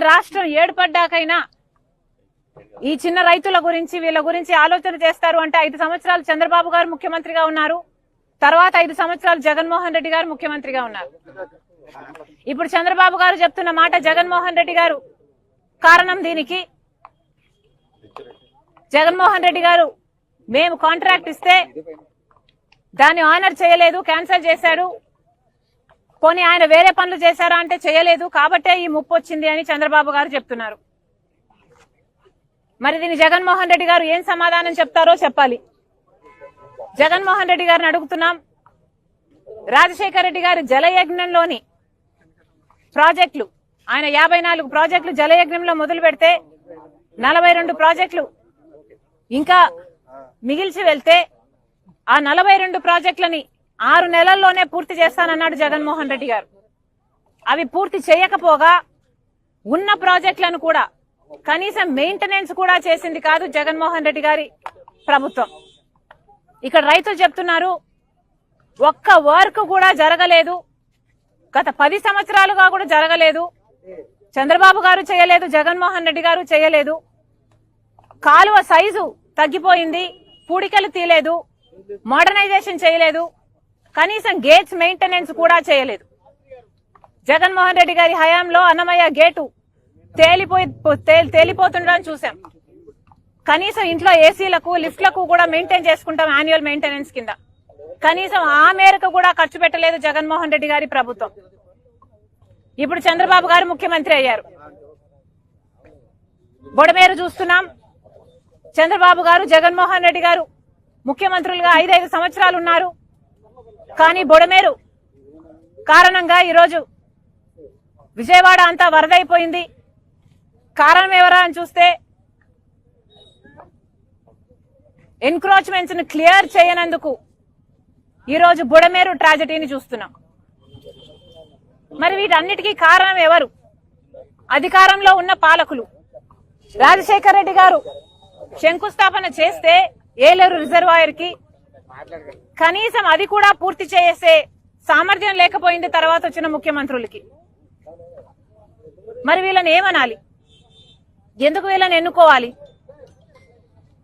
రాష్ట్రం ఏడుపడ్డాకైనా ఈ చిన్న రైతుల గురించి వీళ్ళ గురించి ఆలోచన చేస్తారు అంటే 5 సంవత్సరాలు చంద్రబాబు గారు ముఖ్యమంత్రిగా ఉన్నారు, తర్వాత 5 సంవత్సరాలు జగన్మోహన్ రెడ్డి గారు ముఖ్యమంత్రిగా ఉన్నారు. ఇప్పుడు చంద్రబాబు గారు చెప్తున్న మాట జగన్మోహన్ రెడ్డి గారు కారణం దీనికి. జగన్మోహన్ రెడ్డి గారు మేము కాంట్రాక్ట్ ఇస్తే దాన్ని ఆనర్ చేయలేదు, క్యాన్సిల్ చేశారు. పోనీ ఆయన వేరే పనులు చేశారా అంటే చేయలేదు, కాబట్టే ఈ ముప్పు వచ్చింది అని చంద్రబాబు గారు చెప్తున్నారు. మరి దీన్ని జగన్మోహన్ రెడ్డి గారు ఏం సమాధానం చెప్తారో చెప్పాలి. జగన్మోహన్ రెడ్డి గారిని అడుగుతున్నాం, రాజశేఖర రెడ్డి గారి జలయజ్ఞంలోని ప్రాజెక్టులు ఆయన 54 ప్రాజెక్టులు జలయజ్ఞంలో మొదలు పెడితే 42 ప్రాజెక్టులు ఇంకా మిగిల్చి వెళ్తే ఆ 42 ప్రాజెక్టులని 6 నెలల్లోనే పూర్తి చేస్తానన్నాడు జగన్మోహన్ రెడ్డి గారు. అవి పూర్తి చేయకపోగా ఉన్న ప్రాజెక్టులను కూడా కనీసం మెయింటెనెన్స్ కూడా చేసింది కాదు జగన్మోహన్ రెడ్డి గారి ప్రభుత్వం. ఇక్కడ రైతులు చెప్తున్నారు ఒక్క వర్క్ కూడా జరగలేదు, గత 10 సంవత్సరాలుగా కూడా జరగలేదు. చంద్రబాబు గారు చేయలేదు, జగన్మోహన్ రెడ్డి గారు చేయలేదు. కాలువ సైజు తగ్గిపోయింది, పూడికలు తీయలేదు, మోడర్నైజేషన్ చేయలేదు, కనీసం గేట్స్ మెయింటెనెన్స్ కూడా చేయలేదు. జగన్మోహన్ రెడ్డి గారి హయాంలో అన్నమయ్య గేటు తేలిపోతుండడం చూసాం. కనీసం ఇంట్లో ఏసీలకు లిఫ్ట్లకు కూడా మెయింటైన్ చేసుకుంటాం యాన్యువల్ మెయింటెనెన్స్ కింద. కనీసం ఆ మేరకు కూడా ఖర్చు పెట్టలేదు జగన్మోహన్ రెడ్డి గారి ప్రభుత్వం. ఇప్పుడు చంద్రబాబు గారు ముఖ్యమంత్రి అయ్యారు, బొడమేరు చూస్తున్నాం. చంద్రబాబు గారు జగన్మోహన్ రెడ్డి గారు ముఖ్యమంత్రులుగా 5 సంవత్సరాలు ఉన్నారు. కానీ బొడమేరు కారణంగా ఈరోజు విజయవాడ అంతా వరదైపోయింది. కారణం ఎవరా అని చూస్తే ఎన్క్రోచ్మెంట్స్ ను క్లియర్ చేయనందుకు ఈరోజు బుడమేరు ట్రాజడీని చూస్తున్నాం. మరి వీటన్నిటికీ కారణం ఎవరు? అధికారంలో ఉన్న పాలకులు. రాజశేఖర రెడ్డి గారు శంకుస్థాపన చేస్తే ఏలేరు రిజర్వాయర్ కి కనీసం అది కూడా పూర్తి చేసే సామర్థ్యం లేకపోయింది తర్వాత వచ్చిన ముఖ్యమంత్రులకి. మరి వీళ్ళని ఏమనాలి? ఎందుకు వీళ్ళని ఎన్నుకోవాలి?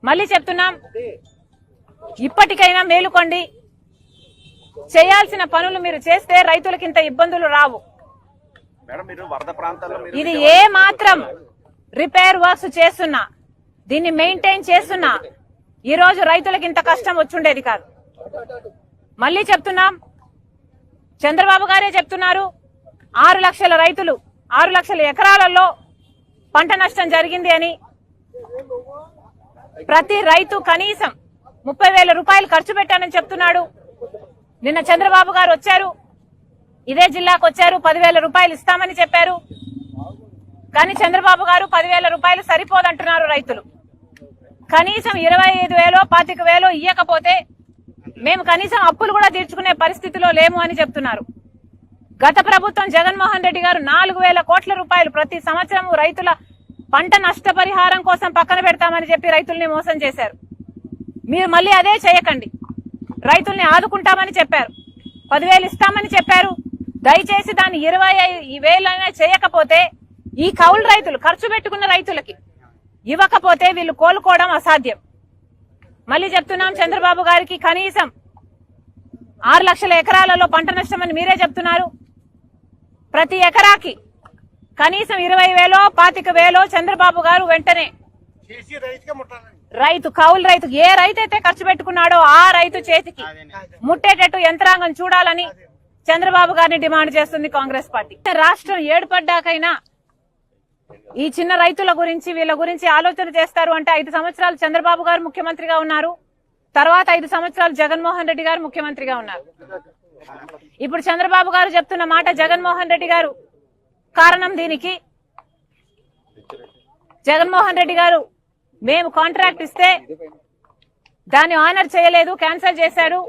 మళ్ళీ చెప్తున్నాం, ఇప్పటికైనా మేలుకోండి. చేయాల్సిన పనులు మీరు చేస్తే రైతులకు ఇంత ఇబ్బందులు రావు. ఇది ఏ మాత్రం రిపేర్ వర్క్స్ చేస్తున్నా, దీన్ని మెయింటైన్ చేస్తున్నా ఈ రోజు రైతులకు ఇంత కష్టం వచ్చుండేది కాదు. మళ్ళీ చెప్తున్నాం, చంద్రబాబు గారే చెప్తున్నారు 6 లక్షల రైతులు 6 లక్షల ఎకరాలలో పంట నష్టం జరిగింది అని. ప్రతి రైతు కనీసం 30,000 రూపాయలు ఖర్చు పెట్టానని చెప్తున్నాడు. నిన్న చంద్రబాబు గారు వచ్చారు, ఇదే జిల్లాకు వచ్చారు, 10,000 రూపాయలు ఇస్తామని చెప్పారు. కానీ చంద్రబాబు గారు 10,000 రూపాయలు సరిపోదంటున్నారు రైతులు. కనీసం 25,000 25,000 ఇయ్యకపోతే మేము కనీసం అప్పులు కూడా తీర్చుకునే పరిస్థితిలో లేము అని చెప్తున్నారు. గత ప్రభుత్వం జగన్మోహన్ రెడ్డి గారు 4,000 కోట్ల రూపాయలు ప్రతి సంవత్సరం రైతుల పంట నష్టపరిహారం కోసం పక్కన పెడతామని చెప్పి రైతుల్ని మోసం చేశారు. మీరు మళ్ళీ అదే చేయకండి. రైతుల్ని ఆదుకుంటామని చెప్పారు, 10,000 ఇస్తామని చెప్పారు. దయచేసి దాన్ని 25,000 చేయకపోతే ఈ కౌలు రైతులు ఖర్చు పెట్టుకున్న రైతులకి ఇవ్వకపోతే వీళ్ళు కోలుకోవడం అసాధ్యం. మళ్ళీ చెప్తున్నాం, చంద్రబాబు గారికి కనీసం 6 లక్షల ఎకరాలలో పంట నష్టమని మీరే చెప్తున్నారు. ప్రతి ఎకరాకి కనీసం 20,000 25,000 చంద్రబాబు గారు వెంటనే రైతు కౌలు రైతు ఏ రైతు అయితే ఖర్చు పెట్టుకున్నాడో ఆ రైతు చేతికి ముట్టేటట్టు యంత్రాంగం చూడాలని చంద్రబాబు గారిని డిమాండ్ చేస్తుంది కాంగ్రెస్ పార్టీ. రాష్ట్రం ఏడుపడ్డాకైనా ఈ చిన్న రైతుల గురించి వీళ్ళ గురించి ఆలోచన చేస్తారు అంటే 5 సంవత్సరాలు చంద్రబాబు గారు ముఖ్యమంత్రిగా ఉన్నారు, తర్వాత 5 సంవత్సరాలు జగన్మోహన్ రెడ్డి గారు ముఖ్యమంత్రిగా ఉన్నారు. ఇప్పుడు చంద్రబాబు గారు చెప్తున్న మాట జగన్మోహన్ రెడ్డి గారు కారణం దీనికి. జగన్మోహన్ రెడ్డి గారు మేము కాంట్రాక్ట్ ఇస్తే దాన్ని ఆనర్ చేయలేదు, క్యాన్సిల్ చేశారు.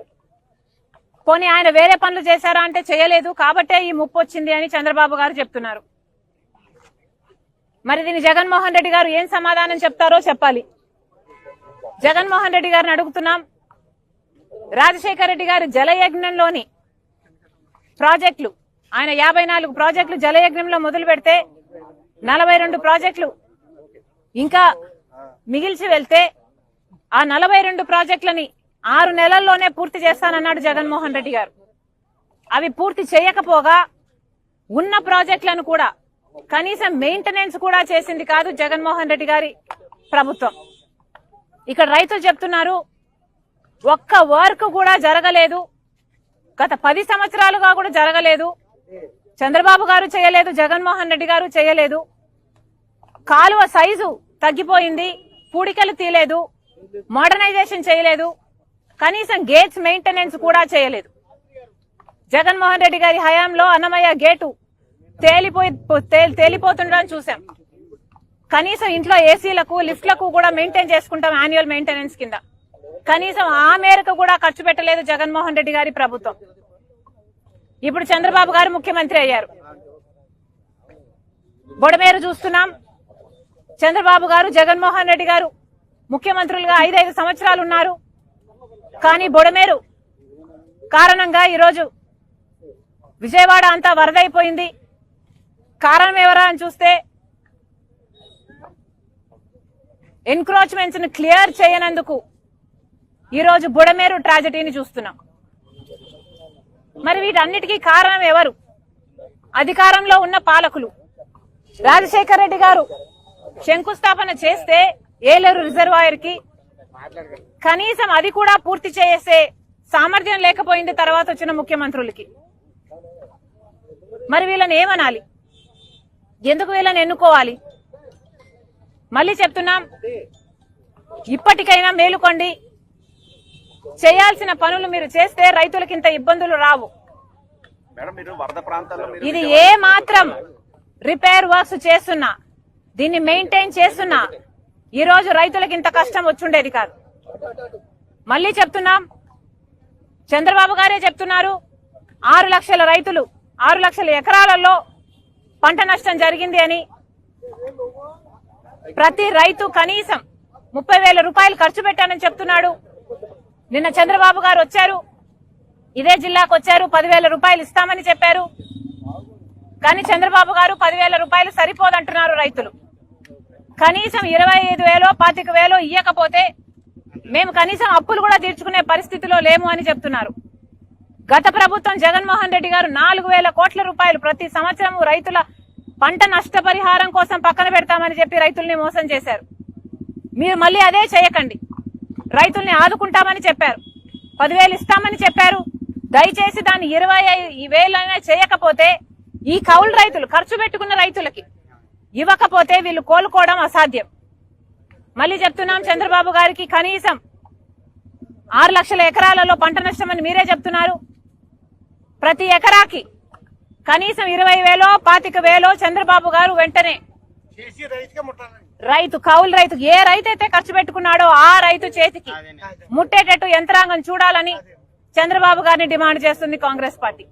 పోనీ ఆయన వేరే పనులు చేశారా అంటే చేయలేదు, కాబట్టే ఈ ముప్పు వచ్చింది అని చంద్రబాబు గారు చెప్తున్నారు. మరి దీన్ని జగన్మోహన్ రెడ్డి గారు ఏం సమాధానం చెప్తారో చెప్పాలి. జగన్మోహన్ రెడ్డి గారిని అడుగుతున్నాం, రాజశేఖర రెడ్డి గారి జలయజ్ఞంలోని ప్రాజెక్టులు ఆయన 54 ప్రాజెక్టులు జలయజ్ఞంలో మొదలు పెడితే 42 ప్రాజెక్టులు ఇంకా మిగిల్చి వెళ్తే ఆ 42 ప్రాజెక్టులని 6 నెలల్లోనే పూర్తి చేస్తానన్నాడు జగన్మోహన్ రెడ్డి గారు. అవి పూర్తి చేయకపోగా ఉన్న ప్రాజెక్టులను కూడా కనీసం మెయింటెనెన్స్ కూడా చేసింది కాదు జగన్మోహన్ రెడ్డి గారి ప్రభుత్వం. ఇక్కడ రైతులు చెప్తున్నారు ఒక్క వర్క్ కూడా జరగలేదు, గత 10 సంవత్సరాలుగా కూడా జరగలేదు. చంద్రబాబు గారు చేయలేదు, జగన్మోహన్ రెడ్డి గారు చేయలేదు. కాలువ సైజు తగ్గిపోయింది, పూడికలు తీయలేదు, మోడర్నైజేషన్ చేయలేదు, కనీసం గేట్స్ మెయింటెనెన్స్ కూడా చేయలేదు. జగన్మోహన్ రెడ్డి గారి హయాంలో అన్నమయ్య గేటు తేలిపోతుండడం చూసాం. కనీసం ఇంట్లో ఏసీలకు లిఫ్ట్లకు కూడా మెయింటైన్ చేసుకుంటాం యాన్యువల్ మెయింటెనెన్స్ కింద. కనీసం ఆ మేరకు కూడా ఖర్చు పెట్టలేదు జగన్మోహన్ రెడ్డి గారి ప్రభుత్వం. ఇప్పుడు చంద్రబాబు గారు ముఖ్యమంత్రి అయ్యారు. బొడమేరు చూస్తున్నాం. చంద్రబాబు గారు జగన్మోహన్ రెడ్డి గారు ముఖ్యమంత్రులుగా 5 సంవత్సరాలు ఉన్నారు. కానీ బొడమేరు కారణంగా ఈరోజు విజయవాడ అంతా వరదైపోయింది. కారణం ఎవరా అని చూస్తే ఎన్క్రోచ్మెంట్స్ ను క్లియర్ చేయనందుకు ఈరోజు బుడమేరు ట్రాజెడీని చూస్తున్నాం. మరి వీటన్నిటికీ కారణం ఎవరు? అధికారంలో ఉన్న పాలకులు. రాజశేఖర రెడ్డి గారు శంకుస్థాపన చేస్తే ఏలేరు రిజర్వాయర్ కి కనీసం అది కూడా పూర్తి చేసే సామర్థ్యం లేకపోయింది తర్వాత వచ్చిన ముఖ్యమంత్రులకి. మరి వీళ్ళని ఏమనాలి? ఎందుకు వీళ్ళని ఎన్నుకోవాలి? మళ్ళీ చెప్తున్నాం, ఇప్పటికైనా మేలుకోండి. చేయాల్సిన పనులు మీరు చేస్తే రైతులకు ఇంత ఇబ్బందులు రావు. ఇది ఏ మాత్రం రిపేర్ వర్క్స్ చేస్తున్నా, దీన్ని మెయింటైన్ చేస్తున్నా ఈ రోజు రైతులకు ఇంత కష్టం వచ్చుండేది కాదు. మళ్ళీ చెప్తున్నాం, చంద్రబాబు గారే చెప్తున్నారు 6 లక్షల రైతులు 6 లక్షల ఎకరాలలో పంట నష్టం జరిగింది అని. ప్రతి రైతు కనీసం 30,000 రూపాయలు ఖర్చు పెట్టానని చెప్తున్నాడు. నిన్న చంద్రబాబు గారు వచ్చారు, ఇదే జిల్లాకు వచ్చారు, 10,000 రూపాయలు ఇస్తామని చెప్పారు. కానీ చంద్రబాబు గారు 10,000 రూపాయలు సరిపోదంటున్నారు రైతులు. కనీసం 25,000 25,000 ఇయ్యకపోతే మేము కనీసం అప్పులు కూడా తీర్చుకునే పరిస్థితిలో లేము అని చెప్తున్నారు. గత ప్రభుత్వం జగన్మోహన్ రెడ్డి గారు 4,000 కోట్ల రూపాయలు ప్రతి సంవత్సరం రైతుల పంట నష్టపరిహారం కోసం పక్కన పెడతామని చెప్పి రైతుల్ని మోసం చేశారు. మీరు మళ్ళీ అదే చేయకండి. రైతుల్ని ఆదుకుంటామని చెప్పారు, 10,000 ఇస్తామని చెప్పారు. దయచేసి దాన్ని 25,000 చేయకపోతే ఈ కౌలు రైతులు ఖర్చు పెట్టుకున్న రైతులకి ఇవ్వకపోతే వీళ్ళు కోలుకోవడం అసాధ్యం. మళ్ళీ చెప్తున్నాం, చంద్రబాబు గారికి కనీసం 6 లక్షల ఎకరాలలో పంట నష్టం అని మీరే చెప్తున్నారు. ప్రతి ఎకరాకి కనీసం 20,000 25,000 చంద్రబాబు గారు వెంటనే రైతు కౌలు రైతు ఏ రైతు అయితే ఖర్చు పెట్టుకున్నాడో ఆ రైతు చేతికి ముట్టేటట్టు యంత్రాంగం చూడాలని చంద్రబాబు గారిని డిమాండ్ చేస్తుంది కాంగ్రెస్ పార్టీ.